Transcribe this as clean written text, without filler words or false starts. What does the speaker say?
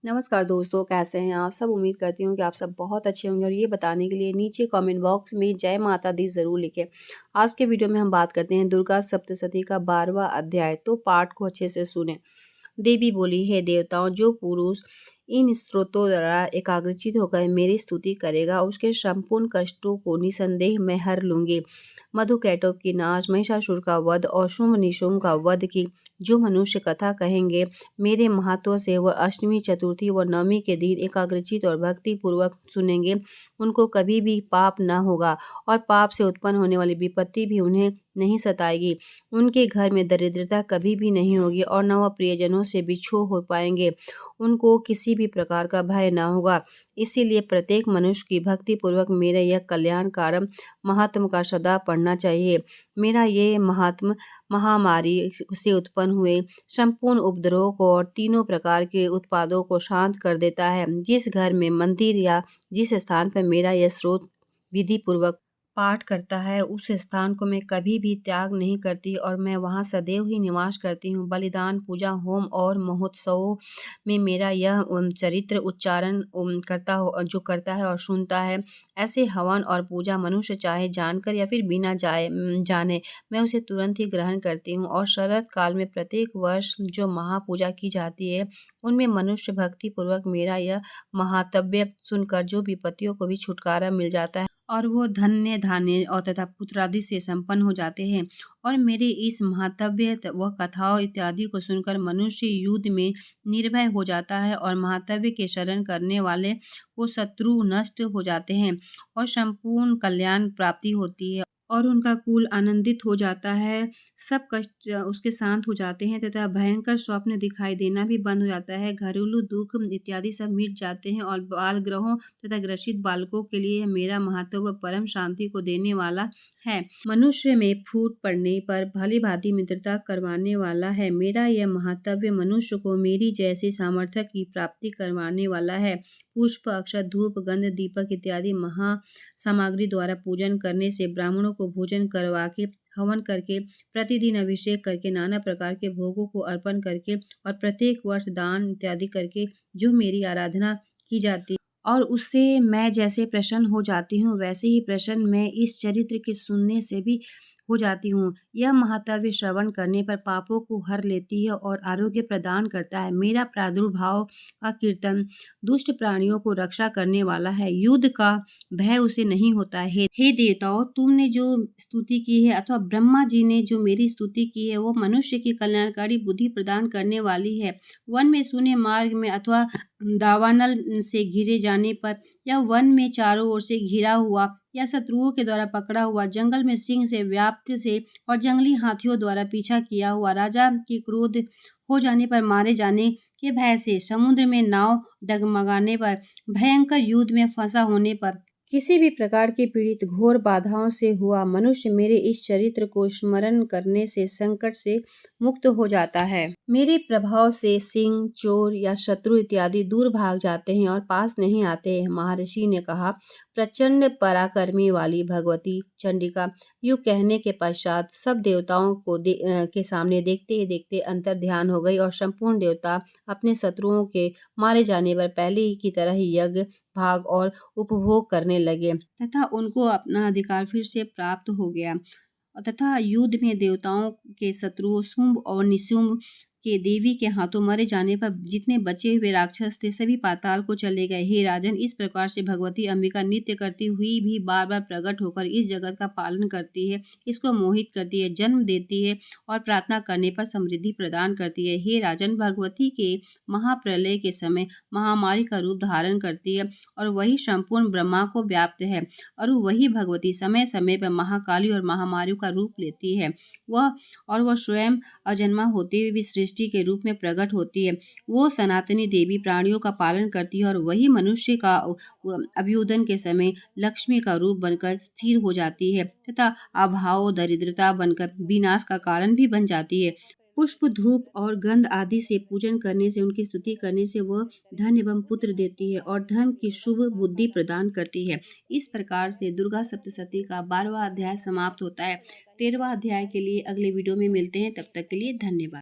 नमस्कार दोस्तों, कैसे हैं आप सब? उम्मीद करती हूँ कि आप सब बहुत अच्छे होंगे और ये बताने के लिए नीचे कमेंट बॉक्स में जय माता दी ज़रूर लिखें। आज के वीडियो में हम बात करते हैं दुर्गा सप्तशती का 12वां अध्याय, तो पाठ को अच्छे से सुनें। देवी बोली, हे देवताओं, जो पुरुष इन स्तोत्रों द्वारा एकाग्रचित होकर मेरी स्तुति करेगा उसके संपूर्ण कष्टों को निसंदेह मैं हर लूंगी। मधुकैटव की नाश, महिषासुर का वध और शुंभ निशुंभ का वध की जो मनुष्य कथा कहेंगे मेरे महत्व से, वह अष्टमी, चतुर्थी व नवमी के दिन एकाग्रचित और भक्ति पूर्वक सुनेंगे, उनको कभी भी पाप न होगा और पाप से उत्पन्न होने वाली विपत्ति भी उन्हें नहीं सताएगी। उनके घर में दरिद्रता कभी भी नहीं होगी और न वह प्रियजनों से बिछोह हो पाएंगे। उनको किसी भी प्रकार का भय न होगा। इसीलिए प्रत्येक मनुष्य की भक्ति पूर्वक मेरे यह कल्याणकारक महात्म का सदा पढ़ना चाहिए। मेरा ये महात्म महामारी से उत्पन्न हुए संपूर्ण उपद्रवों को और तीनों प्रकार के उत्पादों को शांत कर देता है। जिस घर में मंदिर या जिस स्थान पर मेरा यह स्रोत विधि पूर्वक पाठ करता है, उस स्थान को मैं कभी भी त्याग नहीं करती और मैं वहाँ सदैव ही निवास करती हूँ। बलिदान, पूजा, होम और महोत्सवों में मेरा यह चरित्र उच्चारण जो करता है और सुनता है, ऐसे हवन और पूजा मनुष्य चाहे जानकर या फिर बिना जाने, मैं उसे तुरंत ही ग्रहण करती हूँ। और शरद काल में प्रत्येक वर्ष जो महापूजा की जाती है, उनमें मनुष्य भक्ति पूर्वक मेरा यह महात्म्य सुनकर जो विपत्तियों को भी छुटकारा मिल जाता है और वो धन्य धान्य और तथा पुत्रादि से संपन्न हो जाते हैं। और मेरे इस महात्म्य व कथाओं इत्यादि को सुनकर मनुष्य युद्ध में निर्भय हो जाता है और महात्म्य के शरण करने वाले वो शत्रु नष्ट हो जाते हैं और संपूर्ण कल्याण प्राप्ति होती है और उनका कुल आनंदित हो जाता है। सब कष्ट उसके शांत हो जाते हैं तथा भयंकर स्वप्न दिखाई देना भी बंद हो जाता है। घरेलू दुख इत्यादि सब मिट जाते हैं और बाल ग्रहों तथा ग्रसित बालकों के लिए मेरा महत्व परम शांति को देने वाला है। मनुष्य में फूट पड़ने पर भली भांति मित्रता करवाने वाला है। मेरा यह महात्म्य मनुष्य को मेरी जैसे सामर्थ्य की प्राप्ति करवाने वाला है। पुष्प, अक्षत, धूप, गंध, दीपक इत्यादि महा सामग्री द्वारा पूजन करने से, ब्राह्मणों को भोजन करवा के, हवन करके, प्रतिदिन अभिषेक करके, नाना प्रकार के भोगों को अर्पण करके और प्रत्येक वर्ष दान इत्यादि करके जो मेरी आराधना की जाती है और उससे मैं जैसे प्रसन्न हो जाती हूँ, वैसे ही प्रसन्न मैं इस चरित्र के सुनने से भी हो जाती हूँ। यह महात्म्य श्रवण करने पर पापों को हर लेती है और आरोग्य प्रदान करता है। मेरा प्रादुर्भाव का कीर्तन दुष्ट प्राणियों को रक्षा करने वाला है। युद्ध का भय उसे नहीं होता है। हे देवताओं, तुमने जो स्तुति की है अथवा ब्रह्मा जी ने जो मेरी स्तुति की है, वो मनुष्य की कल्याणकारी बुद्धि प्रदान करने वाली है। वन में सुने मार्ग में अथवा दावानल से घिरे जाने पर या वन में चारों ओर से घिरा हुआ या शत्रुओं के द्वारा पकड़ा हुआ, जंगल में सिंह से, व्याप्त से और जंगली हाथियों द्वारा पीछा किया हुआ, राजा के क्रोध हो जाने पर मारे जाने के भय से, समुद्र में नाव डगमगाने पर, भयंकर युद्ध में फंसा होने पर, किसी भी प्रकार की पीड़ित घोर बाधाओं से हुआ मनुष्य मेरे इस चरित्र को स्मरण करने से संकट से मुक्त हो जाता है। मेरे प्रभाव से सिंह, चोर या शत्रु इत्यादि दूर भाग जाते हैं और पास नहीं आते हैं। महर्षि ने कहा, प्रचंड पराक्रमी वाली भगवती चंडिका यूँ कहने के पश्चात सब देवताओं को के सामने देखते ही देखते अंतर ध्यान हो गई और संपूर्ण देवता अपने शत्रुओं के मारे जाने पर पहले ही की तरह ही यज्ञ, भाग और उपभोग करने लगे तथा उनको अपना अधिकार फिर से प्राप्त हो गया तथा युद्ध में देवताओं के शत्रुओं शुंभ और निशुंभ के देवी के हाथों मरे जाने पर जितने बचे हुए राक्षस थे सभी पाताल को चले गए। हे राजन, इस प्रकार से भगवती अंबिका नित्य करती हुई भी बार बार प्रकट होकर इस जगत का पालन करती है, इसको मोहित करती है, जन्म देती है और प्रार्थना करने पर समृद्धि प्रदान करती है। हे राजन, भगवती के महाप्रलय के समय महामारी का रूप धारण करती है और वही संपूर्ण ब्रह्मा को व्याप्त है और वही भगवती समय समय पर महाकाली और महामारी का रूप लेती है। वह स्वयं अजन्मा होते हुए भी सृष्टि के रूप में प्रकट होती है। वो सनातनी देवी प्राणियों का पालन करती है और वही मनुष्य का अभ्युदन के समय लक्ष्मी का रूप बनकर स्थिर हो जाती है तथा अभाव दरिद्रता बनकर विनाश का कारण भी बन जाती है। पुष्प, धूप और गंध आदि से पूजन करने से, उनकी स्तुति करने से वह धन एवं पुत्र देती है और धर्म की शुभ बुद्धि प्रदान करती है। इस प्रकार से दुर्गा सप्तशती का 12वां अध्याय समाप्त होता है। 13वां अध्याय के लिए अगले वीडियो में मिलते हैं। तब तक के लिए धन्यवाद।